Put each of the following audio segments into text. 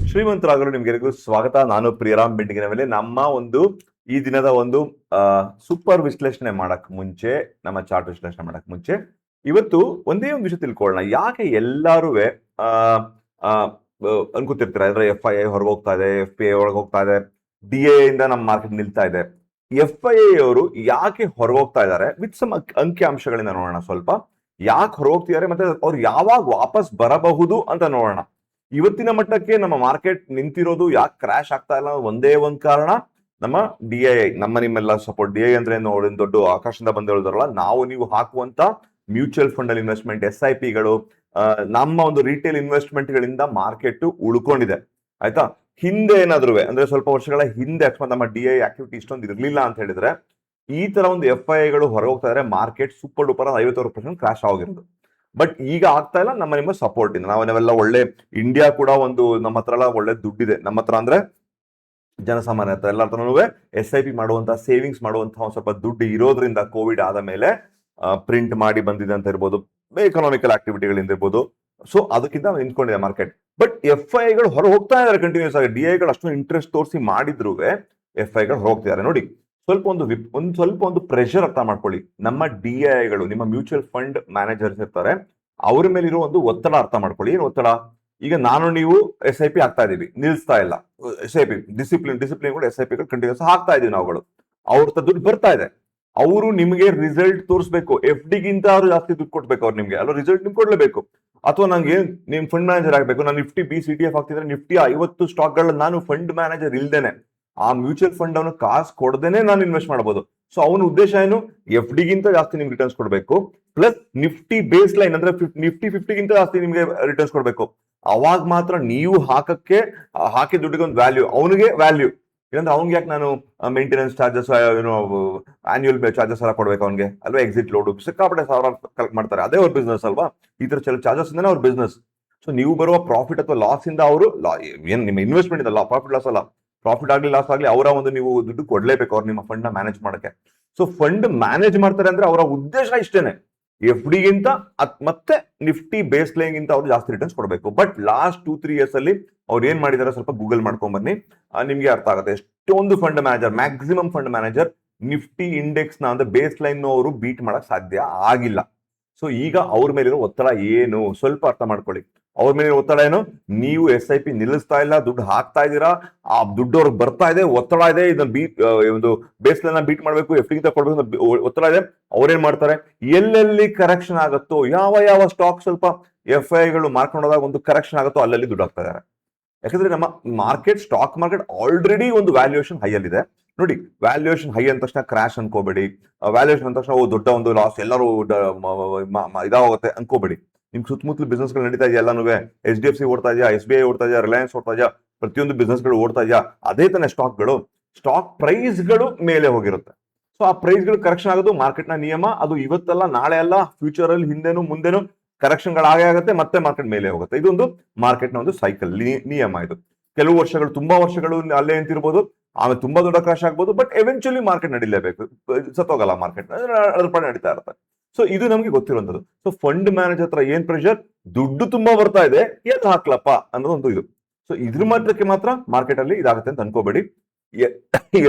ಶ್ರೀಮಂತರಾಗಲು ನಿಮ್ಗೆಲ್ಲರಿಗೂ ಸ್ವಾಗತ. ನಾನು ಪ್ರಿಯರಾಮ್ ಬೆಂಡಿಗಿನ ಮೇಲೆ ನಮ್ಮ ಒಂದು ಈ ದಿನದ ಒಂದು ಸೂಪರ್ ವಿಶ್ಲೇಷಣೆ ಮಾಡಕ್ ಮುಂಚೆ, ನಮ್ಮ ಚಾರ್ಟ್ ವಿಶ್ಲೇಷಣೆ ಮಾಡಕ್ ಮುಂಚೆ ಇವತ್ತು ಒಂದೇ ಒಂದು ವಿಷಯ ತಿಳ್ಕೊಳ್ಳೋಣ. ಯಾಕೆ ಎಲ್ಲಾರು ಅನ್ಕೋತಿರ್ತಾರೆ ಅಂದ್ರೆ FII ಹೊರಗೆ ಹೋಗ್ತಾ ಇದೆ, FPI ಒಳಗೆ ಹೋಗ್ತಾ ಇದೆ, DA ಇಂದ ನಮ್ಮ ಮಾರ್ಕೆಟ್ ನಿಲ್ತಾ ಇದೆ. FII ಅವರು ಯಾಕೆ ಹೊರಗೆ ಹೋಗ್ತಾ ಇದ್ದಾರೆ ವಿತ್ ಸಮ್ ಅಂಕಿ ಅಂಶಗಳಿಂದ ನೋಡೋಣ. ಸ್ವಲ್ಪ ಯಾಕೆ ಹೊರಗೆ ಹೋಗ್ತಿದ್ದಾರೆ ಮತ್ತೆ ಅವ್ರು ಯಾವಾಗ ವಾಪಸ್ ಬರಬಹುದು ಅಂತ ನೋಡೋಣ. ಇವತ್ತಿನ ಮಟ್ಟಕ್ಕೆ ನಮ್ಮ ಮಾರ್ಕೆಟ್ ನಿಂತಿರೋದು ಯಾಕೆ ಕ್ರಾಶ್ ಆಗ್ತಾ ಇಲ್ಲ ಒಂದೇ ಒಂದು ಕಾರಣ, ನಮ್ಮ DII, ನಮ್ಮ ನಿಮ್ಮೆಲ್ಲ ಸಪೋರ್ಟ್. DII ಅಂದ್ರೆ ದೊಡ್ಡ ಆಕಾಶದಿಂದ ಬಂದಿರೋದ್ರಲ್ಲ, ನಾವು ನೀವು ಹಾಕುವಂತ ಮ್ಯೂಚುವಲ್ ಫಂಡ್ ಅಲ್ಲಿ ಇನ್ವೆಸ್ಟ್ಮೆಂಟ್, SIPಗಳು, ನಮ್ಮ ಒಂದು ರಿಟೇಲ್ ಇನ್ವೆಸ್ಟ್ಮೆಂಟ್ ಗಳಿಂದ ಮಾರ್ಕೆಟ್ ಉಳ್ಕೊಂಡಿದೆ. ಆಯ್ತಾ, ಹಿಂದೆ ಏನಾದ್ರು ಅಂದ್ರೆ ಸ್ವಲ್ಪ ವರ್ಷಗಳ ಹಿಂದೆ ಅಕಸ್ಮಾತ್ ನಮ್ಮ DII ಆಕ್ಟಿವಿಟಿ ಇಷ್ಟೊಂದು ಇರ್ಲಿಲ್ಲ ಅಂತ ಹೇಳಿದ್ರೆ ಈ ತರ ಒಂದು FIIಗಳು ಹೊರಗೆ ಹೋಗ್ತಾ ಇದ್ರೆ ಮಾರ್ಕೆಟ್ ಸೂಪರ್ ಡೂಪರ್ 56% ಕ್ರಾಶ್ ಆಗಿರೋದು. ಬಟ್ ಈಗ ಆಗ್ತಾ ಇಲ್ಲ ನಮ್ಮ ನಿಮ್ಮ ಸಪೋರ್ಟ್ ಇಂದ. ನಾವೆಲ್ಲ ಒಳ್ಳೆ ಇಂಡಿಯಾ ಕೂಡ ಒಂದು ನಮ್ಮ ಹತ್ರ ಎಲ್ಲ ಒಳ್ಳೆ ದುಡ್ಡಿದೆ. ನಮ್ಮ ಹತ್ರ ಅಂದ್ರೆ ಜನಸಾಮಾನ್ಯ ಹತ್ರ ಎಲ್ಲ ಹತ್ರನೂ SIP ಮಾಡುವಂತ, ಸೇವಿಂಗ್ಸ್ ಮಾಡುವಂತ ಒಂದು ಸ್ವಲ್ಪ ದುಡ್ಡು ಇರೋದ್ರಿಂದ ಕೋವಿಡ್ ಆದ ಮೇಲೆ ಪ್ರಿಂಟ್ ಮಾಡಿ ಬಂದಿದೆ ಅಂತ ಇರ್ಬೋದು, ಎಕನಾಮಿಕಲ್ ಆಕ್ಟಿವಿಟಿಗಳಿಂದ ಇರ್ಬೋದು. ಸೊ ಅದಕ್ಕಿಂತ ನಿಂತ್ಕೊಂಡಿದೆ ಮಾರ್ಕೆಟ್. ಬಟ್ FIIಗಳು ಹೊರ ಹೋಗ್ತಾ ಇದಾರೆ ಕಂಟಿನ್ಯೂಸ್ ಆಗಿ. DIIಗಳು ಅಷ್ಟೊಂದು ಇಂಟ್ರೆಸ್ಟ್ ತೋರಿಸಿ ಮಾಡಿದ್ರು FIIಗಳು ಹೋಗ್ತಿದ್ದಾರೆ. ನೋಡಿ, ಸ್ವಲ್ಪ ಒಂದು ಪ್ರೆಷರ್ ಅರ್ಥ ಮಾಡ್ಕೊಳ್ಳಿ. ನಮ್ಮ DIIಗಳು, ನಿಮ್ಮ ಮ್ಯೂಚುವಲ್ ಫಂಡ್ ಮ್ಯಾನೇಜರ್ಸ್ ಇರ್ತಾರೆ, ಅವ್ರ ಮೇಲೆ ಇರೋ ಒಂದು ಒತ್ತಡ ಅರ್ಥ ಮಾಡ್ಕೊಳ್ಳಿ. ಏನು ಒತ್ತಡ? ಈಗ ನಾನು ನೀವು SIP ಹಾಕ್ತಾ ಇದೀವಿ, ನಿಲ್ಸ್ತಾ ಇಲ್ಲ. SIP ಡಿಸಿಪ್ಲಿನ್ ಕೂಡ SIPಗಳು ಕಂಟಿನ್ಯೂಸ್ ಹಾಕ್ತಾ ಇದೀವಿ ನಾವುಗಳು. ಅವ್ರ ದುಡ್ಡು ಬರ್ತಾ ಇದೆ. ಅವರು ನಿಮಗೆ ರಿಸಲ್ಟ್ ತೋರಿಸ್ಬೇಕು. FDಗಿಂತ ಅವರು ಜಾಸ್ತಿ ದುಡ್ಡು ಕೊಡ್ಬೇಕು. ಅವ್ರು ನಿಮ್ಗೆ ಅಲ್ಲ ರಿಸಲ್ಟ್ ನಿಮ್ಗೆ ಕೊಡ್ಲೇಬೇಕು. ಅಥವಾ ನಂಗೆ ನಿಮ್ ಫಂಡ್ ಮ್ಯಾನೇಜರ್ ಆಗ್ಬೇಕು. ನಾನು ನಿಫ್ಟಿ BCTF ಹಾಕ್ತಿದ್ರೆ ನಿಫ್ಟಿ 50 ಸ್ಟಾಕ್ಗಳನ್ನ ನಾನು ಫಂಡ್ ಮ್ಯಾನೇಜರ್ ಇಲ್ದೇನೆ, ಆ ಮ್ಯೂಚುವಲ್ ಫಂಡ್ ಅವನು ಕಾಸು ಕೊಡದೇನೆ ನಾನು ಇನ್ವೆಸ್ಟ್ ಮಾಡಬಹುದು. ಸೊ ಅವನ ಉದ್ದೇಶ ಏನು? FDಗಿಂತ ಜಾಸ್ತಿ ನಿಮ್ಗೆ ರಿಟರ್ನ್ಸ್ ಕೊಡಬೇಕು, ಪ್ಲಸ್ ನಿಫ್ಟಿ ಬೇಸ್ ಲೈನ್ ಅಂದ್ರೆ ನಿಫ್ಟಿ 50ಗಿಂತ ಜಾಸ್ತಿ ನಿಮ್ಗೆ ರಿಟರ್ನ್ಸ್ ಕೊಡಬೇಕು. ಅವಾಗ ಮಾತ್ರ ನೀವು ಹಾಕಿದ ದುಡ್ಡಿಗೆ ಒಂದು ವ್ಯಾಲ್ಯೂ, ಅವನಿಗೆ ವ್ಯಾಲ್ಯೂ. ಇಲ್ಲಾಂದ್ರೆ ಅವ್ನಿಗೆ ಯಾಕೆ ನಾನು ಮೇಂಟೆನೆನ್ಸ್ ಚಾರ್ಜಸ್, ಆನ್ಯುವಲ್ ಚಾರ್ಜಸ್ ಎಲ್ಲ ಕೊಡ್ಬೇಕು ಅವ್ನಿಗೆ ಅಲ್ವಾ? ಎಕ್ಸಿಟ್ ಲೋಡು ಸಿಕ್ಕಾಪಟ್ಟೆ ಸಾವಿರ ಕಲೆಕ್ಟ್ ಮಾಡ್ತಾರೆ. ಅದೇ ಅವ್ರ ಬಿಸ್ನೆಸ್ ಅಲ್ವಾ? ಈ ತರ ಚಾರ್ಜಸ್ ಇಂದಾನೆ ಅವ್ರ ಬಿಸ್ನೆಸ್. ಸೊ ನೀವು ಬರುವ ಪ್ರಾಫಿಟ್ ಅಥವಾ ಲಾಸ್ ಇಂದ ಅವರು ಏನ್ ನಿಮ್ಮ ಇನ್ವೆಸ್ಟ್ಮೆಂಟ್ ಇದಲ್ಲ, ಪ್ರಾಫಿಟ್ ಲಾಸ್ ಅಲ್ಲ, ಪ್ರಾಫಿಟ್ ಆಗ್ಲಿ ಲಾಸ್ ಆಗ್ಲಿ ಅವರ ಒಂದು ನೀವು ದುಡ್ಡು ಕೊಡ್ಲೇಬೇಕು ಅವ್ರು ನಿಮ್ಮ ಫಂಡ್ ನ ಮ್ಯಾನೇಜ್ ಮಾಡಕ್ಕೆ. ಸೊ ಫಂಡ್ ಮ್ಯಾನೇಜ್ ಮಾಡ್ತಾರೆ ಅಂದ್ರೆ ಅವರ ಉದ್ದೇಶ ಇಷ್ಟೇನೆ, FDಗಿಂತ ಮತ್ತೆ ನಿಫ್ಟಿ ಬೇಸ್ ಲೈನ್ ಗಿಂತ ಅವ್ರು ಜಾಸ್ತಿ ರಿಟರ್ನ್ಸ್ ಕೊಡಬೇಕು. ಬಟ್ ಲಾಸ್ಟ್ 2-3 ಇಯರ್ಸ್ ಅಲ್ಲಿ ಅವ್ರು ಏನ್ ಮಾಡಿದಾರೆ ಸ್ವಲ್ಪ ಗೂಗಲ್ ಮಾಡ್ಕೊಂಡ್ ಬನ್ನಿ, ನಿಮ್ಗೆ ಅರ್ಥ ಆಗುತ್ತೆ. ಎಷ್ಟೊಂದು fund manager, maximum fund manager Nifty index ನ ಅಂದ್ರೆ ಬೇಸ್ ಲೈನ್ ಅವರು ಬೀಟ್ ಮಾಡಕ್ ಸಾಧ್ಯ ಆಗಿಲ್ಲ. ಸೊ ಈಗ ಅವ್ರ ಮೇಲಿರೋ ಒತ್ತಡ ಏನು ಸ್ವಲ್ಪ ಅರ್ಥ ಮಾಡ್ಕೊಳ್ಳಿ. ಅವ್ರ ಮೇಲೆ ಒತ್ತಡ ಏನು? ನೀವು SIP ನಿಲ್ಲಿಸ್ತಾ ಇಲ್ಲ, ದುಡ್ಡು ಹಾಕ್ತಾ ಇದ್ದೀರಾ, ಆ ದುಡ್ಡು ಅವ್ರಿಗೆ ಬರ್ತಾ ಇದೆ, ಒತ್ತಡ ಇದೆ. ಇದನ್ನ ಒಂದು ಬೇಸ್ ಲೈನ್ ಬೀಟ್ ಮಾಡ್ಬೇಕು, FDಗಿಂತ ಕೊಡ್ಬೇಕು ಒತ್ತಡ ಇದೆ. ಅವ್ರೇನ್ ಮಾಡ್ತಾರೆ, ಎಲ್ಲೆಲ್ಲಿ ಕರೆಕ್ಷನ್ ಆಗುತ್ತೋ, ಯಾವ ಸ್ಟಾಕ್ ಸ್ವಲ್ಪ FIIಗಳು ಮಾರ್ಕೊಂಡೋದಾಗ ಒಂದು ಕರೆಕ್ಷನ್ ಆಗುತ್ತೋ ಅಲ್ಲಲ್ಲಿ ದುಡ್ಡು ಹಾಕ್ತಾ ಇದಾರೆ. ಯಾಕಂದ್ರೆ ನಮ್ಮ ಸ್ಟಾಕ್ ಮಾರ್ಕೆಟ್ ಆಲ್ರೆಡಿ ಒಂದು ವ್ಯಾಲ್ಯೂಯೇಷನ್ ಹೈ ಅಲ್ಲಿ ಇದೆ. ನೋಡಿ, ವ್ಯಾಲ್ಯೂಯೇಷನ್ ಹೈ ಅಂದ ತಕ್ಷಣ ಕ್ರಾಶ್ ಅನ್ಕೋಬೇಡಿ. ವ್ಯಾಲ್ಯೂಯೇಷನ್ ಅಂದ ತಕ್ಷಣ ದೊಡ್ಡ ಒಂದು ಲಾಸ್, ಎಲ್ಲರೂ ಇದಾಗುತ್ತೆ ಅನ್ಕೋಬೇಡಿ. ನಿಮ್ ಸುತ್ತಮುತ್ತಲು ಬಿಸ್ನೆಸ್ ಗಳು ನಡೀತಾ ಇದೆಯಾ? ಎಲ್ಲಾನು HDFC ಓಡ್ತಾ ಇದೆಯಾ, SBI ಓಡ್ತಾ ಇದೆಯಾ, ರಿಲಯನ್ಸ್ ಓಡ್ತಾ ಇದೆಯಾ, ಪ್ರತಿಯೊಂದು ಬಿಸ್ನೆಸ್ ಗಳು ಓಡ್ತಾ ಇದೆಯಾ? ಅದೇ ತಾನೇ ಸ್ಟಾಕ್ ಪ್ರೈಸ್ ಗಳು ಮೇಲೆ ಹೋಗಿರುತ್ತೆ. ಸೊ ಆ ಪ್ರೈಸ್ ಗಳು ಕರೆಕ್ಷನ್ ಆಗೋದು ಮಾರ್ಕೆಟ್ ನ ನಿಯಮ. ಅದು ಇವತ್ತಲ್ಲ, ನಾಳೆ ಅಲ್ಲ, ಫ್ಯೂಚರ್ ಅಲ್ಲಿ ಹಿಂದೆನು ಮುಂದೆನು ಕರೆಕ್ಷನ್ ಗಳಾಗೇ ಆಗುತ್ತೆ, ಮತ್ತೆ ಮಾರ್ಕೆಟ್ ಮೇಲೆ ಹೋಗುತ್ತೆ. ಇದೊಂದು ಮಾರ್ಕೆಟ್ ನ ಒಂದು ಸೈಕಲ್ ನಿಯಮ. ಇದು ಕೆಲವು ವರ್ಷಗಳು, ತುಂಬಾ ವರ್ಷಗಳು ಅಲ್ಲೇ ನಿಂತಿರ್ಬೋದು, ಆಮೇಲೆ ತುಂಬಾ ದೊಡ್ಡ ಕ್ರಾಶ್ ಆಗ್ಬೋದು. ಬಟ್ ಎವೆಂಚುಲಿ ಮಾರ್ಕೆಟ್ ನಡಿಲೇಬೇಕು, ಸತ್ತೋಗಲ್ಲ ಮಾರ್ಕೆಟ್, ಅದ್ರ ನಡೀತಾ ಇರುತ್ತೆ. ಸೊ ಇದು ನಮ್ಗೆ ಗೊತ್ತಿರುವಂತದ್ದು. ಸೊ ಫಂಡ್ ಮ್ಯಾನೇಜರ್ ಹತ್ರ ಏನ್ ಪ್ರೆಷರ್? ದುಡ್ಡು ತುಂಬಾ ಬರ್ತಾ ಇದೆ, ಎಲ್ಲಿ ಹಾಕ್ಲಪ್ಪ ಅನ್ನೋದು ಒಂದು ಇದು. ಸೊ ಇದ್ರ ಮಾತ್ರ ಮಾರ್ಕೆಟ್ ಅಲ್ಲಿ ಇದಾಗುತ್ತೆ ಅಂತ ಅನ್ಕೋಬೇಡಿ.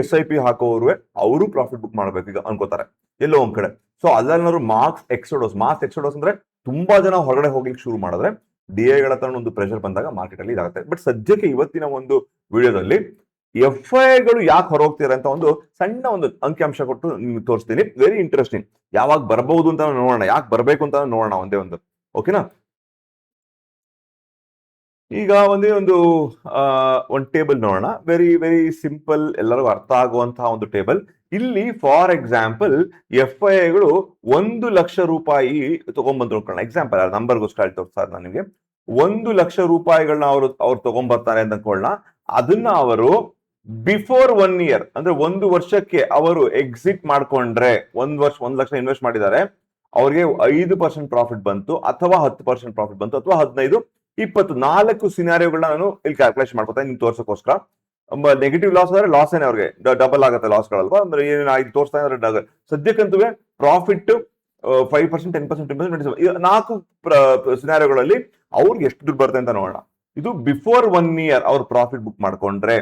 SIP ಹಾಕೋರು ಅವರು ಪ್ರಾಫಿಟ್ ಬುಕ್ ಮಾಡ್ಬೇಕು ಈಗ ಅನ್ಕೋತಾರೆ ಎಲ್ಲೋ ಒಂದ್ ಕಡೆ. ಸೊ ಅಲ್ಲೆಲ್ಲಾರು ಮಾರ್ಕ್ಸ್ ಎಕ್ಸೋಡೋಸ್ ಅಂದ್ರೆ ತುಂಬಾ ಜನ ಹೊರಗಡೆ ಹೋಗ್ಲಿಕ್ಕೆ ಶುರು ಮಾಡಿದ್ರೆ DIಗಳ ಹತ್ರ ಒಂದು ಪ್ರೆಷರ್ ಬಂದಾಗ ಮಾರ್ಕೆಟ್ ಅಲ್ಲಿ ಇದಾಗುತ್ತೆ. ಬಟ್ ಸದ್ಯಕ್ಕೆ ಇವತ್ತಿನ ಒಂದು ವಿಡಿಯೋದಲ್ಲಿ FIIಗಳು ಯಾಕೆ ಹೊರಗೋಗ್ತಿದ್ದಾರೆ ಅಂತ ಒಂದು ಸಣ್ಣ ಒಂದು ಅಂಕಿಅಂಶ ಕೊಟ್ಟು ನಿಮ್ಗೆ ತೋರಿಸ್ತೀನಿ. Very interesting. ಯಾವಾಗ ಬರಬಹುದು ಅಂತ ನೋಡೋಣ, ಯಾಕೆ ಬರಬೇಕು ಅಂತ ನೋಡೋಣ ಒಂದೇ ಒಂದು. ಓಕೆನಾ? ಈಗ ಒಂದು ಟೇಬಲ್ ನೋಡೋಣ. ವೆರಿ ಸಿಂಪಲ್, ಎಲ್ಲರಿಗೂ ಅರ್ಥ ಆಗುವಂತಹ ಒಂದು ಟೇಬಲ್. ಇಲ್ಲಿ ಫಾರ್ ಎಕ್ಸಾಂಪಲ್ FIIಗಳು 1 ಲಕ್ಷ ರೂಪಾಯಿ ತಗೊಂಡ್ಬಂದ್ರು ಅನ್ಕೊಳ್ಳೋಣ. ಎಕ್ಸಾಂಪಲ್ ನಂಬರ್ಗೋಸ್ಕರ ತೋರಿಸ್ತಾ ನಾನು ನಿಮಗೆ. 1 ಲಕ್ಷ ರೂಪಾಯಿಗಳನ್ನ ಅವ್ರು ತಗೊಂಡ್ಬರ್ತಾರೆ ಅಂತ ಅನ್ಕೊಳ್ಳೋಣ. ಅದನ್ನ ಅವರು ಬಿಫೋರ್ 1 ಇಯರ್ ಅಂದ್ರೆ 1 ವರ್ಷಕ್ಕೆ ಅವರು ಎಕ್ಸಿಟ್ ಮಾಡ್ಕೊಂಡ್ರೆ, 1 ಲಕ್ಷ ಇನ್ವೆಸ್ಟ್ ಮಾಡಿದ್ದಾರೆ, ಅವ್ರಿಗೆ 5% ಪ್ರಾಫಿಟ್ ಬಂತು, ಅಥವಾ 10% ಪ್ರಾಫಿಟ್ ಬಂತು, ಅಥವಾ 15, 20, 4 ಸಿನಾರಿಯೋಗಳನ್ನ ನಾನು ಇಲ್ಲಿ ಕ್ಯಾಲ್ಕುಲೇಷನ್ ಮಾಡ್ಕೊತಾ ನಿಮ್ಗೆ ತೋರ್ಸಕ್ಕೋಸ್ಕರ. ನೆಗೆಟಿವ್ ಲಾಸ್ ಆದ್ರೆ ಲಾಸ್ ಏನೇ ಅವ್ರಿಗೆ ಡಬಲ್ ಆಗುತ್ತೆ ಲಾಸ್ಗಳಲ್ವಾ? ಅಂದ್ರೆ ಏನೇನು ಇದು ತೋರಿಸ್ತಾ ಇದ್ರೆ ಸದ್ಯಕ್ಕಂತೂ ಪ್ರಾಫಿಟ್ 5%, 10%, 10%, 4 ಸಿನಾರಿಯೋಗಳಲ್ಲಿ ಅವ್ರಿಗೆ ಎಷ್ಟು ದುಡ್ಡು ಬರುತ್ತೆ ಅಂತ ನೋಡೋಣ. ಇದು ಬಿಫೋರ್ 1 ಇಯರ್ ಅವ್ರು ಪ್ರಾಫಿಟ್ ಬುಕ್ ಮಾಡ್ಕೊಂಡ್ರೆ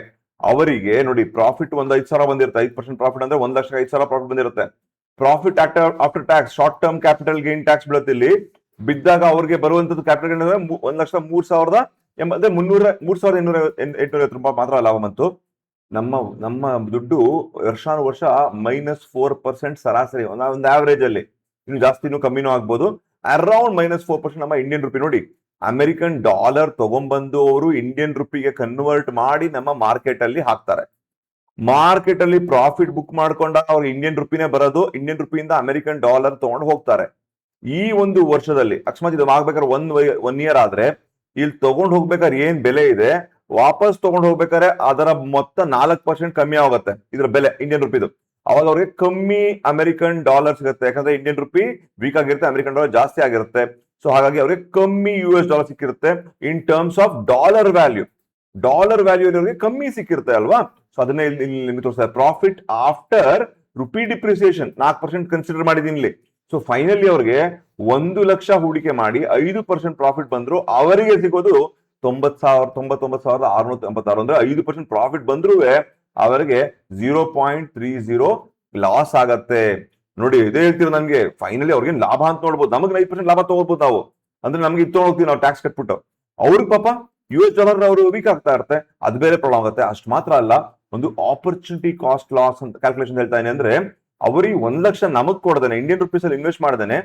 ಅವರಿಗೆ ನೋಡಿ ಪ್ರಾಫಿಟ್ ಒಂದು 5,000 ಬಂದಿರುತ್ತೆ. 5% ಪ್ರಾಫಿಟ್ ಅಂದ್ರೆ 1,05,000 ಪ್ರಾಫಿಟ್ ಬಂದಿರುತ್ತೆ. Profit after tax short term capital gain tax ಬೀಳುತ್ತೆ. ಇಲ್ಲಿ ಬಿದ್ದಾಗ ಅವ್ರಿಗೆ ಬರುವಂತದ್ದು ಕ್ಯಾಪಿಟಲ್ ಗೇನ್ ಅಂದ್ರೆ 1,03,000 ಅಂದ್ರೆ 3,850 ರೂಪಾಯಿ ಮಾತ್ರ ಲಾಭ ಬಂತು. ನಮ್ಮ ದುಡ್ಡು ವರ್ಷಾನುವರ್ಷ -4% ಸರಾಸರಿ ಒಂದು ಆವರೇಜ್ ಅಲ್ಲಿ, ಇನ್ನು ಜಾಸ್ತಿನೂ ಕಮ್ಮಿನೂ ಆಗ್ಬೋದು. ಅರೌಂಡ್ -4% ನಮ್ಮ ಇಂಡಿಯನ್ ರುಪಿ ನೋಡಿ, ಅಮೆರಿಕನ್ ಡಾಲರ್ ತಗೊಂಡ್ಬಂದು ಅವರು ಇಂಡಿಯನ್ ರುಪಿಗೆ ಕನ್ವರ್ಟ್ ಮಾಡಿ ನಮ್ಮ ಮಾರ್ಕೆಟ್ ಅಲ್ಲಿ ಹಾಕ್ತಾರೆ. ಮಾರ್ಕೆಟ್ ಅಲ್ಲಿ ಪ್ರಾಫಿಟ್ ಬುಕ್ ಮಾಡ್ಕೊಂಡಾಗ ಅವ್ರು ಇಂಡಿಯನ್ ರುಪಿನೇ ಬರೋದು, ಇಂಡಿಯನ್ ರುಪಿಯಿಂದ ಅಮೆರಿಕನ್ ಡಾಲರ್ ತಗೊಂಡು ಹೋಗ್ತಾರೆ. ಈ ಒಂದು ವರ್ಷದಲ್ಲಿ ಅಕಸ್ಮಾತ್ ಇದು ಆಗ್ಬೇಕಾದ್ರೆ 1 ಇಯರ್ ಆದ್ರೆ ಇಲ್ಲಿ ತಗೊಂಡು ಹೋಗ್ಬೇಕಾದ್ರೆ ಏನ್ ಬೆಲೆ ಇದೆ, ವಾಪಸ್ ತಗೊಂಡು ಹೋಗ್ಬೇಕಾದ್ರೆ ಅದರ ಮೊತ್ತ 4% ಕಮ್ಮಿ ಆಗುತ್ತೆ ಇದ್ರ ಬೆಲೆ ಇಂಡಿಯನ್ ರುಪಿದು. ಅವಾಗ ಅವ್ರಿಗೆ ಕಮ್ಮಿ ಅಮೆರಿಕನ್ ಡಾಲರ್ ಸಿಗುತ್ತೆ, ಯಾಕಂದ್ರೆ ಇಂಡಿಯನ್ ರುಪಿ ವೀಕ್ ಆಗಿರುತ್ತೆ, ಅಮೆರಿಕನ್ ಡಾಲರ್ ಜಾಸ್ತಿ ಆಗಿರುತ್ತೆ. ಸೊ ಹಾಗಾಗಿ ಅವ್ರಿಗೆ ಕಮ್ಮಿ US ಡಾಲರ್ ಸಿಕ್ಕಿರುತ್ತೆ. In terms of dollar value ಅವ್ರಿಗೆ ಕಮ್ಮಿ ಸಿಕ್ಕಿರುತ್ತೆ ಅಲ್ವಾ. ಸೊ ಅದನ್ನೇ ಇಲ್ಲಿ ತೋರಿಸ್ತಾರೆ. Profit after rupee depreciation 4% consider ಮಾಡಿದೀನಿ ಇಲ್ಲಿ. ಸೊ ಫೈನಲಿ ಅವ್ರಿಗೆ 1 ಲಕ್ಷ ಹೂಡಿಕೆ ಮಾಡಿ 5% ಪ್ರಾಫಿಟ್ ಬಂದ್ರು ಅವರಿಗೆ ಸಿಗೋದು 99,686 ಅಂದ್ರೆ 5% ಪ್ರಾಫಿಟ್ ಬಂದ್ರು ಅವರಿಗೆ 0.30 ಲಾಸ್ ಆಗತ್ತೆ. ನೋಡಿ ಇದೇ ಹೇಳ್ತೀವಿ, ನನ್ಗೆ ಫೈನಲಿ ಅವ್ರಿಗೆ ಲಾಭ ಅಂತ ನೋಡ್ಬೋದು. ನಮಗೆ 5% ಲಾಭ ತಗೋಬಹುದು ನಾವು, ಅಂದ್ರೆ ನಮ್ಗೆ ಇದು ಹೋಗ್ತೀವಿ ನಾವು ಟ್ಯಾಕ್ಸ್ ಕಟ್ಬಿಟ್ಟು. ಅವ್ರಿಗೆ ಪಾಪ US ಡಾಲರ್ ಅವರು ವೀಕ್ ಆಗ್ತಾ ಇರುತ್ತೆ, ಅದು ಬೇರೆ ಪ್ರಾಬ್ಲಮ್ ಆಗುತ್ತೆ. ಅಷ್ಟು ಮಾತ್ರ ಅಲ್ಲ, ಒಂದು ಆಪರ್ಚುನಿಟಿ ಕಾಸ್ಟ್ ಲಾಸ್ ಅಂತ ಕ್ಯಾಲ್ಕುಲೇಷನ್ ಹೇಳ್ತಾ ಇದೀನಿ. ಅಂದ್ರೆ ಅವ್ರಿಗೆ 1 ಲಕ್ಷ ನಮಗ್ ಕೊಡದೇನೆ ಇಂಡಿಯನ್ ರುಪೀಸ್ ಅಲ್ಲಿ ಇನ್ವೆಸ್ಟ್ ಮಾಡದೇನೆ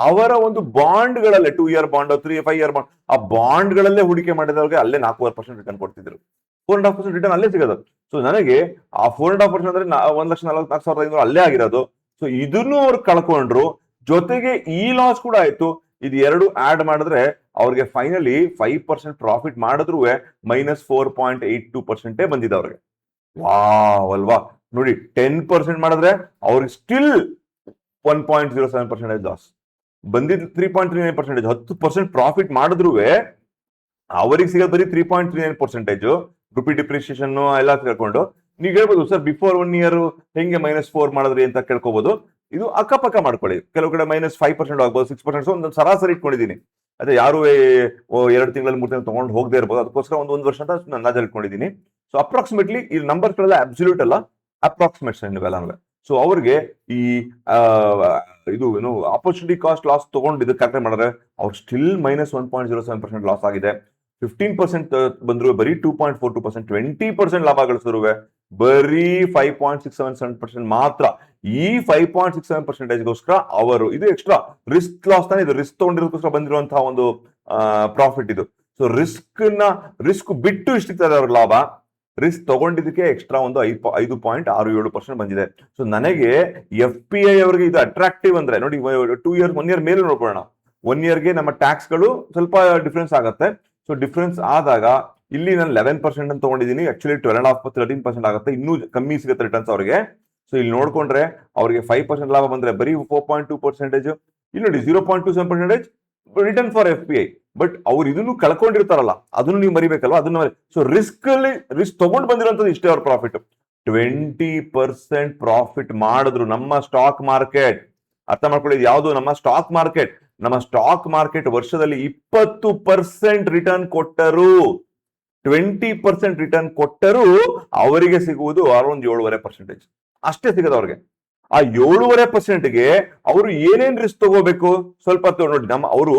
ಅವರ ಒಂದು ಬಾಂಡ್ ಗಳಲ್ಲೇ 2 ಇಯರ್ ಬಾಂಡ್ 5 ಇಯರ್ ಬಾಂಡ್ ಆ ಬಾಂಡ್ ಗಳಲ್ಲೇ ಹೂಡಿಕೆ ಮಾಡಿದವ್ರಿಗೆ ಅಲ್ಲೇ 4.5% ರಿಟರ್ನ್ ಕೊಡ್ತಿದ್ರು. 4.5% ರಿಟರ್ನ್ ಅಲ್ಲೇ ಸಿಗೋದು. ಸೊ ನನಗೆ ಆ 4.5% ಅಂದ್ರೆ 1,44,500 ಅಲ್ಲೇ ಆಗಿರೋದು. ಸೊ ಇದನ್ನು ಅವ್ರು ಕಳ್ಕೊಂಡ್ರು, ಜೊತೆಗೆ ಈ ಲಾಸ್ ಕೂಡ ಆಯ್ತು. ಇದು ಎರಡು ಆಡ್ ಮಾಡಿದ್ರೆ ಅವ್ರಿಗೆ ಫೈನಲಿ 5% ಪ್ರಾಫಿಟ್ ಮಾಡಿದ್ರು -4.82% ಬಂದಿದೆ ಅವ್ರಿಗೆ. ವಾವ್ ಅಲ್ವಾ. ನೋಡಿ 10% ಮಾಡಿದ್ರೆ ಅವ್ರಿಗೆ ಸ್ಟಿಲ್ 1.07% ಲಾಸ್ ಬಂದಿದ್ದು. 3.39%, 10% ಪ್ರಾಫಿಟ್ ಮಾಡಿದ್ರು ಅವರಿಗೆ ಸಿಗೋದು ಬರೀ 3.39%. ರುಪಿ ಡಿಪ್ರಿಸಿಯೇಷನ್ ಎಲ್ಲ ಕೇಳ್ಕೊಂಡು ನೀವು ಹೇಳ್ಬೋದು ಸರ್ ಬಿಫೋರ್ 1 ಇಯರ್ ಹೆಂಗೆ -4 ಮಾಡಿದ್ರಿ ಅಂತ ಕೇಳ್ಕೋಬಹುದು. ಇದು ಅಕ್ಕಪಕ್ಕ ಮಾಡ್ಕೊಳ್ಳಿ. ಕೆಲವು ಕಡೆ -5% ಆಗ್ಬೋದು, 6%. ಒಂದು ಸರಾಸರಿ ಇಟ್ಕೊಂಡಿದ್ದೀನಿ. ಅದೇ ಯಾರು 2 ತಿಂಗಳಲ್ಲಿ 3 ತಿಂಗಳು ತಗೊಂಡು ಹೋಗದೆ ಇರ್ಬೋದು, ಅದಕ್ಕೋಸ್ಕರ ಒಂದು ವರ್ಷ ಅಂತ ನಾನು ಅಂದಾಜಲ್ಲಿ ಇಟ್ಕೊಂಡಿದ್ದೀನಿ. ಸೊ ಅಪ್ರಾಕ್ಸಿಮೇಟ್ಲಿ ಈ ನಂಬರ್ಸ್ಗಳೆಲ್ಲ ಅಬ್ಸಲ್ಯೂಟ್ ಅಲ್ಲ, ಅಪ್ರಾಕ್ಸಿಮೇಟ್ಸ್ ಇವೆಲ್ಲ. ಸೊ ಅವ್ರಿಗೆ ಈ ಇದು ಏನು ಆಪರ್ಚುನಿಟಿ ಕಾಸ್ಟ್ ಲಾಸ್ ತಗೊಂಡು ಇದು ಕ್ಯಾಲ್ಕುಲೇಟ್ ಮಾಡಿದ್ರೆ ಅವ್ರು ಸ್ಟಿಲ್ -1.07% ಲಾಸ್ ಆಗಿದೆ. 15% ಬಂದ್ರು ಬರೀ 2.42%, 20% ಲಾಭ ಗಳಿಸಿದ್ರು ಬರೀ 5.67% ಮಾತ್ರ. ಈ 5.67%ಗೋಸ್ಕರ ಅವರು ಇದು ಎಕ್ಸ್ಟ್ರಾ ರಿಸ್ಕ್ ಲಾಸ್ ತಾನೆ, ಇದು ರಿಸ್ಕ್ ತಗೊಂಡಿರೋದಕ್ಕೋಸ್ಕರ ಬಂದಿರುವಂತಹ ಒಂದು ಪ್ರಾಫಿಟ್ ಇದು. ಸೊ ರಿಸ್ಕ್ ಬಿಟ್ಟು ಇಷ್ಟಿದ್ದಾರೆ ಅವ್ರ ಲಾಭ, ರಿಸ್ಕ್ ತಗೊಂಡಿದ್ದಕ್ಕೆ ಎಕ್ಸ್ಟ್ರಾ ಒಂದು 5.67% ಬಂದಿದೆ. ಸೊ ನನಗೆ FPI ಅವರಿಗೆ ಇದು ಅಟ್ರಾಕ್ಟಿವ್ ಅಂದ್ರೆ ನೋಡಿ 2 ಇಯರ್ 1 ಇಯರ್ ಮೇಲೆ ನೋಡ್ಕೊಳ್ಳೋಣ. 1 ಇಯರ್ಗೆ ನಮ್ಮ ಟ್ಯಾಕ್ಸ್ ಗಳು ಸ್ವಲ್ಪ ಡಿಫ್ರೆನ್ಸ್ ಆಗುತ್ತೆ. ಸೊ ಡಿಫ್ರೆನ್ಸ್ ಆದಾಗ ಇಲ್ಲಿ ನಾನು 11% ಅಂತ ತಗೊಂಡಿದ್ದೀನಿ, ಆಕ್ಚುಲಿ 12.5-13% ಆಗುತ್ತೆ, ಇನ್ನೂ ಕಮ್ಮಿ ಸಿಗುತ್ತೆ ರಿಟರ್ನ್ಸ್ ಅವ್ರಿಗೆ. ಸೊ ಇಲ್ಲಿ ನೋಡ್ಕೊಂಡ್ರೆ ಅವ್ರಿಗೆ 5% ಲಾಭ ಬಂದ್ರೆ ಬರೀ 4.2%, ಇಲ್ಲಿ ನೋಡಿ 0.27% ರಿಟರ್ನ್ ಫಾರ್ FPI. ಬಟ್ ಅವ್ರು ಇದನ್ನು ಕಳ್ಕೊಂಡಿರ್ತಾರಲ್ಲ, ಅದನ್ನು ನೀವು ಮರಿಬೇಕಲ್ವಾ, ಅದನ್ನ. ಸೊ ರಿಸ್ಕ್ ತಗೊಂಡು ಬಂದಿರೋಂಥದ್ದು ಇಷ್ಟೇ ಅವ್ರ ಪ್ರಾಫಿಟ್. 20% ಪ್ರಾಫಿಟ್ ಮಾಡಿದ್ರು ನಮ್ಮ ಸ್ಟಾಕ್ ಮಾರ್ಕೆಟ್. ಅರ್ಥ ಮಾಡ್ಕೊಳ್ಳಿ, ಯಾವುದು ನಮ್ಮ ಸ್ಟಾಕ್ ಮಾರ್ಕೆಟ್ ವರ್ಷದಲ್ಲಿ 20% ರಿಟರ್ನ್ ಕೊಟ್ಟರು, 20% ರಿಟರ್ನ್ ಕೊಟ್ಟರು ಅವರಿಗೆ ಸಿಗುವುದು ಅರೌಂಡ್ 7.5% ಅಷ್ಟೇ ಸಿಗೋದು ಅವ್ರಿಗೆ. ಆ 7.5%ಗೆ ಅವರು ಏನೇನ್ ರಿಸ್ಕ್ ತಗೋಬೇಕು ಸ್ವಲ್ಪ ನೋಡಿ. ಅವರು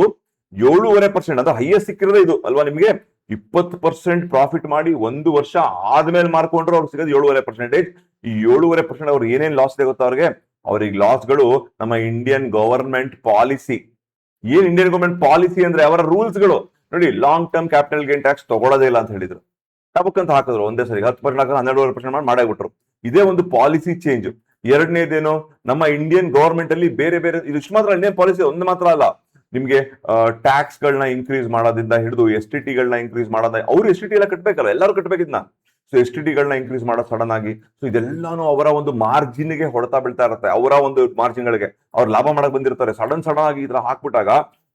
7.5% ಅಂದ್ರೆ ಹೈಯೆಸ್ಟ್ ಸಿಕ್ಕಿರೋದೇ ಇದು ಅಲ್ವಾ ನಿಮ್ಗೆ. 20% ಪ್ರಾಫಿಟ್ ಮಾಡಿ 1 ವರ್ಷ ಆದ್ಮೇಲೆ ಮಾರ್ಕೊಂಡ್ರು ಅವ್ರಿಗೆ ಸಿಗೋದು 7.5%. ಈ 7.5% ಅವ್ರು ಏನೇನ್ ಲಾಸ್ ಇದೆ ಗೊತ್ತಾ ಅವ್ರಿಗೆ ಲಾಸ್ಗಳು ನಮ್ಮ ಇಂಡಿಯನ್ ಗವರ್ಮೆಂಟ್ ಪಾಲಿಸಿ. ಏನ್ ಇಂಡಿಯನ್ ಗವರ್ಮೆಂಟ್ ಪಾಲಿಸಿ ಅಂದ್ರೆ ಅವರ ರೂಲ್ಸ್ ಗಳು ನೋಡಿ. Long term capital gain tax ತಗೊಳ್ಳೋದೇ ಇಲ್ಲ ಅಂತ ಹೇಳಿದ್ರು, ಟಬಕ್ ಹಾಕಿದ್ರು ಒಂದೇ ಸರಿ 10% ಹಾಕಿದ್ರು 12.5% ಮಾಡಾಗ್ಬಿಟ್ರು. ಇದೇ ಒಂದು ಪಾಲಿಸಿ ಚೇಂಜ್. ಎರಡನೇದೇನು, ನಮ್ಮ ಇಂಡಿಯನ್ ಗವರ್ಮೆಂಟ್ ಅಲ್ಲಿ ಬೇರೆ ಬೇರೆ ಇದು ಇಷ್ಟು ಮಾತ್ರ ಇಂಡಿಯನ್ ಪಾಲಿಸಿ ಒಂದು ಮಾತ್ರ ಅಲ್ಲ, ನಿಮ್ಗೆ ಟ್ಯಾಕ್ಸ್ ಗಳನ್ನ ಇನ್ಕ್ರೀಸ್ ಮಾಡೋದ್ರಿಂದ ಹಿಡಿದು STT ಗಳನ್ನ ಇನ್ಕ್ರೀಸ್ ಮಾಡೋದ, ಅವ್ರು STT ಎಲ್ಲ ಕಟ್ಬೇಕಲ್ಲ, ಎಲ್ಲರೂ ಕಟ್ಬೇಕಿದ್ನ. ಸೊ STT ಗಳನ್ನ ಇನ್ಕ್ರೀಸ್ ಮಾಡೋದು ಸಡನ್ ಆಗಿ. ಸೊ ಇದೆಲ್ಲಾನು ಅವರ ಒಂದು ಮಾರ್ಜಿನ್ ಗೆ ಹೊಡೆತಾ ಬೀಳ್ತಾ ಇರುತ್ತೆ, ಅವರ ಒಂದು ಮಾರ್ಜಿನ್ ಗಳಿಗೆ. ಅವ್ರು ಲಾಭ ಮಾಡಕ್ ಬಂದಿರ್ತಾರೆ, ಸಡನ್ ಆಗಿ ಈ ತರ ಹಾಕ್ಬಿಟ್ಟಾಗ,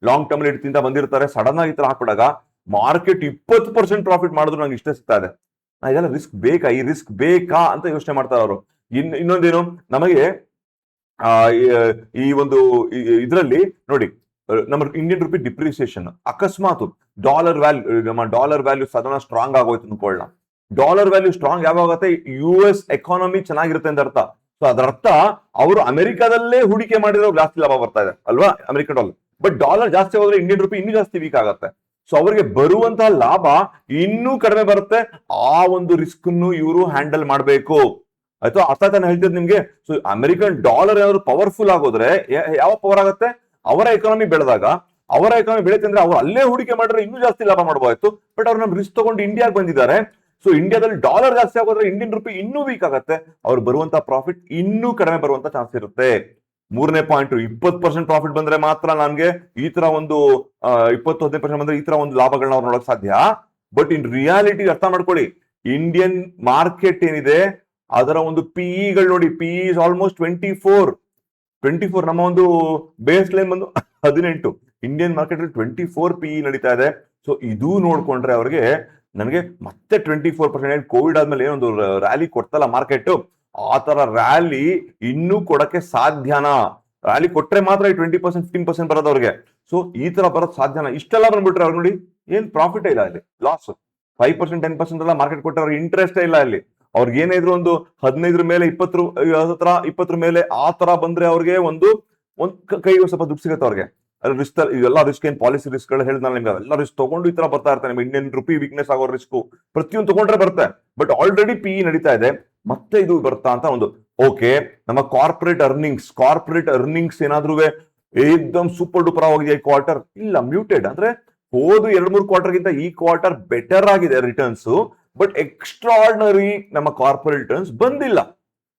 ಲಾಂಗ್ ಟರ್ಮ್ ಇಡ್ತಿಂದ ಬಂದಿರ್ತಾರೆ, ಸಡನ್ ಆಗಿ ಈ ತರ ಹಾಕ್ಬಿಟ್ಟಾಗ ಮಾರ್ಕೆಟ್ 20% ಪ್ರಾಫಿಟ್ ಮಾಡಿದ್ರು ನಂಗೆ ಇಷ್ಟೇ ಸಿಗ್ತಾ ಇದೆ. ಇದೆಲ್ಲ ರಿಸ್ಕ್ ಬೇಕಾ ಅಂತ ಯೋಚನೆ ಮಾಡ್ತಾರೆ ಅವರು. ಇನ್ನೊಂದೇನು, ನಮಗೆ ಈ ಒಂದು ಇದರಲ್ಲಿ ನೋಡಿ ನಮ್ಮ ಇಂಡಿಯನ್ ರುಪಿ ಡಿಪ್ರಿಸಿಯೇಷನ್ ಅಕಸ್ಮಾತ್ ಡಾಲರ್ ವ್ಯಾಲ್ಯೂ ಸದನ ಸ್ಟ್ರಾಂಗ್ ಆಗೋಯ್ತು ಅನ್ಕೊಳ್ಳೋಣ. ಡಾಲರ್ ವ್ಯಾಲ್ಯೂ ಸ್ಟ್ರಾಂಗ್ ಯಾವಾಗತ್ತೆ, US ಎಕಾನಮಿ ಚೆನ್ನಾಗಿರುತ್ತೆ ಅಂತ ಅರ್ಥ. ಸೊ ಅದರ ಅರ್ಥ ಅವರು ಅಮೆರಿಕಾದಲ್ಲೇ ಹೂಡಿಕೆ ಮಾಡಿರೋ ಜಾಸ್ತಿ ಲಾಭ ಬರ್ತಾ ಇದೆ ಅಲ್ವಾ, ಅಮೆರಿಕನ್ ಡಾಲರ್. ಬಟ್ ಡಾಲರ್ ಜಾಸ್ತಿ ಹೋದ್ರೆ ಇಂಡಿಯನ್ ರುಪಿ ಇನ್ನೂ ಜಾಸ್ತಿ ವೀಕ್ ಆಗುತ್ತೆ. ಸೊ ಅವರಿಗೆ ಬರುವಂತಹ ಲಾಭ ಇನ್ನೂ ಕಡಿಮೆ ಬರುತ್ತೆ. ಆ ಒಂದು ರಿಸ್ಕ್ ಇವರು ಹ್ಯಾಂಡಲ್ ಮಾಡಬೇಕು. ಆಯ್ತು, ಅರ್ಥ ತಾನೆ ಹೇಳ್ತಿದ್ ನಿಮ್ಗೆ. ಸೊ ಅಮೆರಿಕನ್ ಡಾಲರ್ ಏನಾದ್ರು ಪವರ್ಫುಲ್ ಆಗೋದ್ರೆ ಯಾವ ಪವರ್ ಆಗುತ್ತೆ, ಅವರ ಎಕಾನಮಿ ಬೆಳೆದಾಗ, ಅವರ ಎಕಾನಮಿ ಬೆಳೆಯುತ್ತೆ ಅಂದ್ರೆ ಅವ್ರು ಅಲ್ಲೇ ಹೂಡಿಕೆ ಮಾಡಿದ್ರೆ ಇನ್ನೂ ಜಾಸ್ತಿ ಲಾಭ ಮಾಡಬಹುದು. ಬಟ್ ಅವ್ರು ನಮ್ ರಿಸ್ಕ್ ತಗೊಂಡು ಇಂಡಿಯಾಗೆ ಬಂದಿದ್ದಾರೆ. ಸೊ ಇಂಡಿಯಾದಲ್ಲಿ ಡಾಲರ್ ಜಾಸ್ತಿ ಆಗೋದ್ರೆ ಇಂಡಿಯನ್ ರುಪಿ ಇನ್ನೂ ವೀಕ್ ಆಗುತ್ತೆ, ಅವ್ರು ಬರುವಂತ ಪ್ರಾಫಿಟ್ ಇನ್ನೂ ಕಡಿಮೆ ಬರುವಂತ ಚಾನ್ಸ್ ಇರುತ್ತೆ. ಮೂರನೇ ಪಾಯಿಂಟ್, 20% ಪ್ರಾಫಿಟ್ ಬಂದ್ರೆ ಮಾತ್ರ ನನ್ಗೆ ಈ ತರ ಒಂದು 20-15% ಬಂದ್ರೆ ಈ ತರ ಒಂದು ಲಾಭಗಳನ್ನ ಅವ್ರು ನೋಡಕ್ ಸಾಧ್ಯ. ಬಟ್ ಇನ್ ರಿಯಾಲಿಟಿ ಅರ್ಥ ಮಾಡ್ಕೊಳ್ಳಿ, ಇಂಡಿಯನ್ ಮಾರ್ಕೆಟ್ ಏನಿದೆ ಅದರ ಒಂದು PE ನೋಡಿ, PE ಇಸ್ ಆಲ್ಮೋಸ್ಟ್ 24. ನಮ್ಮ ಒಂದು ಬೇಸ್ ಲೈನ್ ಬಂದು 18. ಇಂಡಿಯನ್ ಮಾರ್ಕೆಟ್ ಅಲ್ಲಿ 24 PE ನಡೀತಾ ಇದೆ. ಸೊ ಇದು ನೋಡ್ಕೊಂಡ್ರೆ ಅವ್ರಿಗೆ ನನಗೆ ಮತ್ತೆ 24% ಕೋವಿಡ್ ಆದ್ಮೇಲೆ ಏನೊಂದು ರ್ಯಾಲಿ ಕೊಡ್ತಲ್ಲ ಮಾರ್ಕೆಟ್, ಆ ತರ ರ್ಯಾಲಿ ಇನ್ನೂ ಕೊಡಕ್ಕೆ ಸಾಧ್ಯನಾ? ರ್ಯಾಲಿ ಕೊಟ್ರೆ ಮಾತ್ರ ಈ 20% 15% ಬರೋದು ಅವ್ರಿಗೆ. ಸೊ ಈ ತರ ಬರೋದು ಸಾಧ್ಯನಾ? ಇಷ್ಟೆಲ್ಲ ಬಂದ್ಬಿಟ್ರೆ ಅವ್ರು ನೋಡಿ ಏನ್ ಪ್ರಾಫಿಟ್ ಇಲ್ಲ, ಇಲ್ಲಿ ಲಾಸ್. 5% 10% ಎಲ್ಲ ಮಾರ್ಕೆಟ್ ಕೊಟ್ಟರೆ ಅವ್ರಿಗೆ ಇಂಟ್ರೆಸ್ಟ್ ಇಲ್ಲ ಇಲ್ಲಿ. ಅವ್ರಿಗೆ ಏನೇ ಇದ್ರು ಒಂದು 15 ಮೇಲೆ 20 ಮೇಲೆ ಆ ತರ ಬಂದ್ರೆ ಅವ್ರಿಗೆ ಒಂದು ಕೈಗೆ ಸ್ವಲ್ಪ ದುಡ್ಡು ಸಿಗುತ್ತೆ ಅವ್ರಿಗೆ. ರಿಸ್ಕ್ ಇದೆಲ್ಲ ರಿಸ್ಕ್ ಏನ್ ಪಾಲಿಸಿ ರಿಸ್ಕ್ ಗಳು ಹೇಳಿದ್ನಲ್ಲ ನಿಮ್ಗೆ, ಎಲ್ಲ ರಿಸ್ಕ್ ತಗೊಂಡು ಈ ತರ ಬರ್ತಾ ಇರ್ತಾರೆ. ನಿಮ್ಗೆ ಇಂಡಿಯನ್ ರುಪಿ ವೀಕ್ನೆಸ್ ಆಗೋ ರಿಸ್ಕ್ ಪ್ರತಿಯೊಂದು ತಗೊಂಡ್ರೆ ಬರುತ್ತೆ. ಬಟ್ ಆಲ್ರೆಡಿ PE ನಡೀತಾ ಇದೆ, ಮತ್ತೆ ಇದು ಬರ್ತಾ ಅಂತ ಒಂದು. ಓಕೆ, ನಮ್ಮ ಕಾರ್ಪೊರೇಟ್ ಅರ್ನಿಂಗ್ಸ್ ಏನಾದ್ರೂ ಏಕ್ದಮ್ ಸೂಪರ್ ಡೂಪರ್ ಆಗಿದೆ ಈ ಕ್ವಾರ್ಟರ್? ಇಲ್ಲ, ಮ್ಯೂಟೆಡ್. ಅಂದ್ರೆ ಹೋದು 2-3 ಕ್ವಾರ್ಟರ್ ಗಿಂತ ಈ ಕ್ವಾರ್ಟರ್ ಬೆಟರ್ ಆಗಿದೆ ರಿಟರ್ನ್ಸ್. ಬಟ್ ಎಕ್ಸ್ಟ್ರಾರ್ಡಿನರಿ ನಮ್ಮ ಕಾರ್ಪೊರೇಟ್ ರಿಟರ್ನ್ಸ್ ಬಂದಿಲ್ಲ.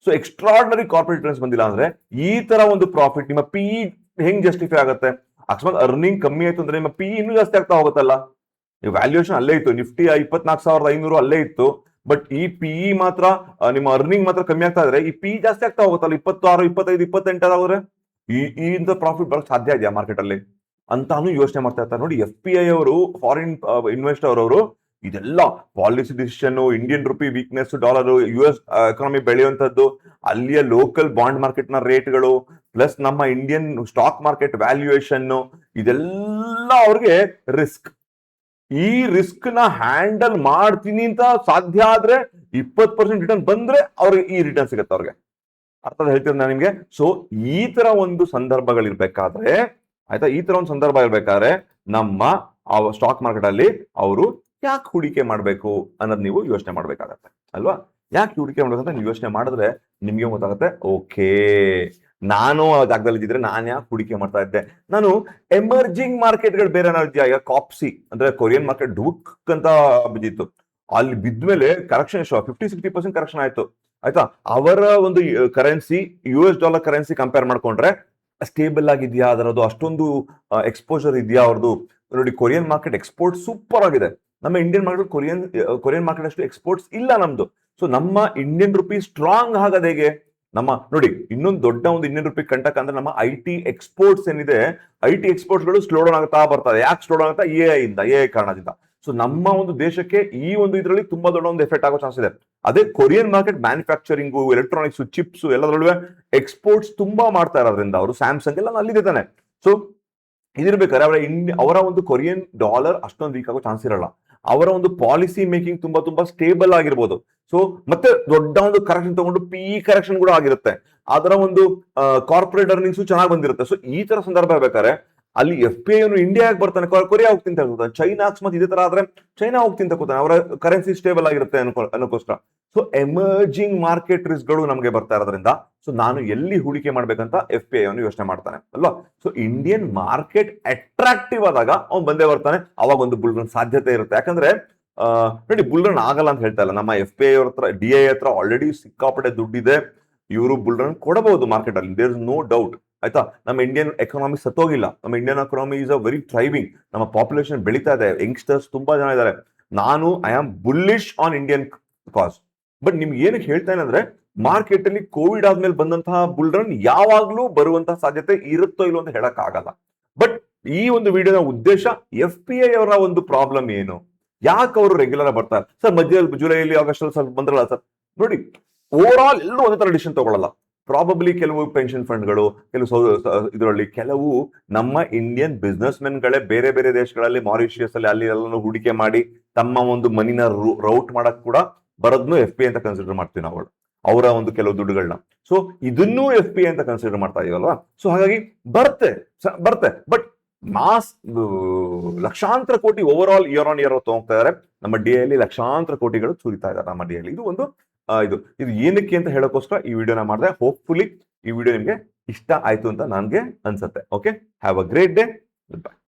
ಸೊ ಎಕ್ಸ್ಟ್ರಾರ್ಡಿನರಿ ಕಾರ್ಪೊರೇಟ್ ರಿಟರ್ನ್ಸ್ ಬಂದಿಲ್ಲ ಅಂದ್ರೆ ಈ ತರ ಒಂದು ಪ್ರಾಫಿಟ್ ನಿಮ್ಮ PE ಹೆಂಗ್ ಜಸ್ಟಿಫೈ ಆಗುತ್ತೆ? ಅಕಸ್ಮಾತ್ ಅರ್ನಿಂಗ್ ಕಮ್ಮಿ ಆಯ್ತು ಅಂದ್ರೆ ನಿಮ್ಮ PE ಇನ್ನೂ ಜಾಸ್ತಿ ಆಗ್ತಾ ಹೋಗುತ್ತಲ್ಲ. ವ್ಯಾಲ್ಯೂಯೇಷನ್ ಅಲ್ಲೇ ಇತ್ತು, ನಿಫ್ಟಿ 24,500 ಅಲ್ಲೇ ಇತ್ತು. ಬಟ್ ಈ PE ಮಾತ್ರ, ನಿಮ್ಮ ಅರ್ನಿಂಗ್ ಮಾತ್ರ ಕಮ್ಮಿ ಆಗ್ತಾ ಇದ್ರೆ ಈ PE ಜಾಸ್ತಿ ಆಗ್ತಾ ಹೋಗುತ್ತಲ್ಲ. 26, 25, 28 ಆದ್ರೆ ಈ ಪ್ರಾಫಿಟ್ ಬರಕ್ ಸಾಧ್ಯ ಇದೆಯಾ ಮಾರ್ಕೆಟ್ ಅಲ್ಲಿ ಅಂತಾನು ಯೋಚನೆ ಮಾಡ್ತಾ ಇರ್ತಾರೆ. ನೋಡಿ, FPI ಅವರು, ಫಾರಿನ್ ಇನ್ವೆಸ್ಟರ್ ಅವರು ಇದೆಲ್ಲ policy decision, Indian rupee weakness, dollar, US economy ಬೆಳೆಯುವಂತದ್ದು, ಅಲ್ಲಿಯ ಲೋಕಲ್ ಬಾಂಡ್ ಮಾರ್ಕೆಟ್ ನ ರೇಟ್ಗಳು, ಪ್ಲಸ್ ನಮ್ಮ ಇಂಡಿಯನ್ ಸ್ಟಾಕ್ ಮಾರ್ಕೆಟ್ ವ್ಯಾಲ್ಯೂಯೇಷನ್, ಇದೆಲ್ಲ ಅವ್ರಿಗೆ ರಿಸ್ಕ್. ಈ ರಿಸ್ಕ್ ನ ಹ್ಯಾಂಡಲ್ ಮಾಡ್ತೀನಿ ಅಂತ ಸಾಧ್ಯ ಆದ್ರೆ 20% ರಿಟರ್ನ್ ಬಂದ್ರೆ ಅವ್ರಿಗೆ ಈ ರಿಟರ್ನ್ ಸಿಗುತ್ತೆ ಅವ್ರಿಗೆ. ಅರ್ಥ ಹೇಳ್ತೀನಿ ನಾನು ನಿಮ್ಗೆ. ಸೊ ಈ ತರ ಒಂದು ಸಂದರ್ಭಗಳಿರ್ಬೇಕಾದ್ರೆ, ಆಯ್ತಾ, ಈ ತರ ಒಂದು ಸಂದರ್ಭ ಇರ್ಬೇಕಾದ್ರೆ ನಮ್ಮ ಸ್ಟಾಕ್ ಮಾರ್ಕೆಟ್ ಅಲ್ಲಿ ಅವರು ಯಾಕೆ ಹೂಡಿಕೆ ಮಾಡ್ಬೇಕು ಅನ್ನೋದು ನೀವು ಯೋಚನೆ ಮಾಡ್ಬೇಕಾಗತ್ತೆ ಅಲ್ವಾ. ಯಾಕೆ ಹೂಡಿಕೆ ಮಾಡ್ಬೇಕಂತ ನೀವು ಯೋಚನೆ ಮಾಡಿದ್ರೆ ನಿಮ್ಗೆ ಗೊತ್ತಾಗುತ್ತೆ, ಓಕೆ ನಾನು ಆ ಜಾಗದಲ್ಲಿ ಇದ್ದಿದ್ರೆ ನಾನು ಯಾಕೆ ಹೂಡಿಕೆ ಮಾಡ್ತಾ ಇದ್ದೆ. ನಾನು ಎಮರ್ಜಿಂಗ್ ಮಾರ್ಕೆಟ್ಗಳು ಬೇರೆ ಇದೆಯಾ, ಈಗ ಕಾಪ್ಸಿ ಅಂದ್ರೆ ಕೊರಿಯನ್ ಮಾರ್ಕೆಟ್ ಡುಕ್ ಅಂತ ಬಿದ್ದಿತ್ತು. ಅಲ್ಲಿ ಬಿದ್ಮೇಲೆ ಕರೆಕ್ಷನ್ 50-60% ಕರೆಕ್ಷನ್ ಆಯ್ತು. ಆಯ್ತಾ, ಅವರ ಒಂದು currency US dollar currency compare ಮಾಡ್ಕೊಂಡ್ರೆ ಸ್ಟೇಬಲ್ ಆಗಿದೆಯಾ, ಅದರದ್ದು ಅಷ್ಟೊಂದು ಎಕ್ಸ್ಪೋಜರ್ ಇದೆಯಾ ಅವ್ರದ್ದು? ನೋಡಿ, ಕೊರಿಯನ್ ಮಾರ್ಕೆಟ್ ಎಕ್ಸ್ಪೋರ್ಟ್ ಸೂಪರ್ ಆಗಿದೆ. ನಮ್ಮ ಇಂಡಿಯನ್ ಮಾರ್ಕೆಟ್ ಕೊರಿಯನ್ ಮಾರ್ಕೆಟ್ ಅಷ್ಟು ಎಕ್ಸ್ಪೋರ್ಟ್ಸ್ ಇಲ್ಲ ನಮ್ದು. ಸೊ ನಮ್ಮ ಇಂಡಿಯನ್ ರುಪಿ ಸ್ಟ್ರಾಂಗ್ ಆಗದ ಹೇಗೆ? ನಮ್ಮ ನೋಡಿ, ಇನ್ನೊಂದು ದೊಡ್ಡ ಒಂದು ಇಂಡಿಯನ್ ರುಪಿ ಕಂಟಕ ಅಂದ್ರೆ ನಮ್ಮ IT ಎಕ್ಸ್ಪೋರ್ಟ್ಸ್ ಏನಿದೆ, IT ಎಕ್ಸ್ಪೋರ್ಟ್ಸ್ ಗಳು ಸ್ಲೋ ಡೌನ್ ಆಗ್ತಾ ಬರ್ತಾರೆ. ಯಾಕೆ ಸ್ಲೋ ಡೌನ್ ಆಗ್ತಾ? AI ಕಾರಣದಿಂದ. ಸೊ ನಮ್ಮ ಒಂದು ದೇಶಕ್ಕೆ ಈ ಒಂದು ಇದರಲ್ಲಿ ತುಂಬಾ ದೊಡ್ಡ ಒಂದು ಎಫೆಕ್ಟ್ ಆಗೋ ಚಾನ್ಸ್ ಇದೆ. ಅದೇ Korean market manufacturing, electronics, chips ಎಲ್ಲದರಲ್ಲೂ ಎಕ್ಸ್ಪೋರ್ಟ್ಸ್ ತುಂಬಾ ಮಾಡ್ತಾ ಇರೋದ್ರಿಂದ ಅವರು ಸ್ಯಾಮ್ಸಂಗ್ ಎಲ್ಲ ಅಲ್ಲಿದೆ ತಾನೆ. ಸೊ ಇದಿರ್ಬೇಕಾದ್ರೆ ಅವರ ಒಂದು ಕೊರಿಯನ್ ಡಾಲರ್ ಅಷ್ಟೊಂದು ವೀಕ್ ಆಗೋ ಚಾನ್ಸ್ ಇರಲ್ಲ. ಅವರ ಒಂದು ಪಾಲಿಸಿ ಮೇಕಿಂಗ್ ತುಂಬಾ ಸ್ಟೇಬಲ್ ಆಗಿರ್ಬೋದು. ಸೊ ಮತ್ತೆ ದೊಡ್ಡ ಒಂದು ಕರೆಕ್ಷನ್ ತಗೊಂಡು PE ಕರೆಕ್ಷನ್ ಕೂಡ ಆಗಿರುತ್ತೆ. ಅದರ ಒಂದು ಕಾರ್ಪೊರೇಟ್ ಅರ್ನಿಂಗ್ಸ್ ಚೆನ್ನಾಗಿ ಬಂದಿರುತ್ತೆ. ಸೊ ಈ ತರ ಸಂದರ್ಭ ಬೇಕಾದ್ರೆ ಅಲ್ಲಿ FPI ಇಂಡಿಯಾಗೆ ಬರ್ತಾನೆ, ಕೊರಿಯಾ ಹೋಗ್ತೀನಿ ಅಂತ, ಚೈನಾ ಅಕಸ್ಮಾತ್ ಇದೇ ತರ ಆದ್ರೆ ಚೈನಾ ಹೋಗ್ತೀನಿ ತಗೋತಾನೆ, ಅವರ ಕರೆನ್ಸಿ ಸ್ಟೇಬಲ್ ಆಗಿರುತ್ತೆ ಅನ್ನೋಕ್ಕೋಸ್ಕರ. ಸೊ ಎಮರ್ಜಿಂಗ್ ಮಾರ್ಕೆಟ್ ರಿಸ್ಕ್ ಗಳು ನಮಗೆ ಬರ್ತಾ ಇರೋದ್ರಿಂದ ಸೊ ನಾನು ಎಲ್ಲಿ ಹೂಡಿಕೆ ಮಾಡ್ಬೇಕಂತ FPI ಯೋಚನೆ ಮಾಡ್ತಾನೆ ಅಲ್ವಾ. ಸೊ ಇಂಡಿಯನ್ ಮಾರ್ಕೆಟ್ ಅಟ್ರಾಕ್ಟಿವ್ ಆದಾಗ ಅವ್ನು ಬಂದೇ ಬರ್ತಾನೆ, ಅವಾಗ ಒಂದು ಬುಲ್ ರನ್ ಸಾಧ್ಯತೆ ಇರುತ್ತೆ. ಯಾಕಂದ್ರೆ ನೋಡಿ, ಬುಲ್ ರನ್ ಆಗಲ್ಲ ಅಂತ ಹೇಳ್ತಾ ಇಲ್ಲ. ನಮ್ಮ FPI ಅವ್ರ ಹತ್ರ, DI ಹತ್ರ ಆಲ್ರೆಡಿ ಸಿಕ್ಕಾಪಟ್ಟೆ ದುಡ್ಡಿದೆ. ಇವರು ಬುಲ್ ರನ್ ಕೊಡಬಹುದು ಮಾರ್ಕೆಟ್ ಅಲ್ಲಿ, ದೇರ್ ಇಸ್ ನೋ ಡೌಟ್. ಆಯ್ತಾ, ನಮ್ಮ ಇಂಡಿಯನ್ ಎಕಾನಮಿ ಸತ್ತೋಗಿಲ್ಲ. ನಮ್ಮ Indian economy is a very thriving. ನಮ್ಮ ಪಾಪ್ಯುಲೇಷನ್ ಬೆಳೀತಾ ಇದೆ, ಯಂಗ್ಸ್ಟರ್ಸ್ ತುಂಬಾ ಜನ ಇದ್ದಾರೆ. I am bullish on Indian ಕಾಸ್. ಬಟ್ ನಿಮ್ಗೆ ಏನಕ್ಕೆ ಹೇಳ್ತಾ ಅಂದ್ರೆ ಮಾರ್ಕೆಟ್ ಅಲ್ಲಿ ಕೋವಿಡ್ ಆದ್ಮೇಲೆ ಬಂದಂತಹ ಬುಲ್ ರನ್ ಯಾವಾಗ್ಲೂ ಬರುವಂತಹ ಸಾಧ್ಯತೆ ಇರುತ್ತೋ ಇಲ್ಲೋ ಅಂತ ಹೇಳಕ್ ಆಗಲ್ಲ. ಬಟ್ ಈ ಒಂದು ವಿಡಿಯೋನ ಉದ್ದೇಶ FPI ಅವರ ಒಂದು ಪ್ರಾಬ್ಲಮ್ ಏನು, ಯಾಕೆ ಅವರು ರೆಗ್ಯುಲರ್ ಬರ್ತಾರೆ ಸರ್, ಮಧ್ಯದಲ್ಲಿ ಜುಲೈಲಿ ಆಗಸ್ಟ್ ಅಲ್ಲಿ ಸ್ವಲ್ಪ ಬಂದ್ರಲ್ಲ ಸರ್. ನೋಡಿ, ಓವರ್ ಆಲ್ ಎಲ್ಲರೂ ಒಂದೇ ತರ ಡಿಸಿಷನ್ ತಗೊಳ್ಳಲ್ಲ. ಪ್ರಾಬಬ್ಲಿ ಕೆಲವು ಪೆನ್ಷನ್ ಫಂಡ್ಗಳು, ಇದರಲ್ಲಿ ಕೆಲವು ನಮ್ಮ ಇಂಡಿಯನ್ ಬಿಸ್ನೆಸ್ ಮೆನ್ಗಳೇ ಬೇರೆ ಬೇರೆ ದೇಶಗಳಲ್ಲಿ, ಮಾರಿಷಿಯಸ್ ಅಲ್ಲಿ ಅಲ್ಲಿ ಎಲ್ಲಾನು ಹೂಡಿಕೆ ಮಾಡಿ ತಮ್ಮ ಒಂದು ಮನಿನ ರೌಟ್ ಮಾಡಕ್ ಕೂಡ ಬರೋದ್ನು FPI ಅಂತ ಕನ್ಸಿಡರ್ ಮಾಡ್ತೀವಿ ನಾವು, ಅವರ ಒಂದು ಕೆಲವು ದುಡ್ಡುಗಳನ್ನ. ಸೊ ಇದನ್ನೂ FPI ಅಂತ ಕನ್ಸಿಡರ್ ಮಾಡ್ತಾ ಇದೀವಲ್ವಾ. ಸೊ ಹಾಗಾಗಿ ಬರುತ್ತೆ ಬಟ್ ಮಾಸ್ ಲಕ್ಷಾಂತರ ಕೋಟಿ overall year on year ತಗೋಗ್ತಾ ಇದಾರೆ. ನಮ್ಮ DI ಅಲ್ಲಿ ಲಕ್ಷಾಂತರ ಕೋಟಿಗಳು ಸುರಿತಾ ಇದ್ದಾರೆ ನಮ್ಮ DI ಅಲ್ಲಿ. ಇದು ಒಂದು ಇದು ಏನಕ್ಕೆ ಅಂತ ಹೇಳೋಕ್ಕೋಸ್ಕರ ಈ ವಿಡಿಯೋನ ಮಾಡಿದೆ. ಹೋಪ್ಫುಲಿ ಈ ವಿಡಿಯೋ ನಿಮ್ಗೆ ಇಷ್ಟ ಆಯ್ತು ಅಂತ ನನ್ಗೆ ಅನ್ಸುತ್ತೆ. Okay, have a great day. Good bye.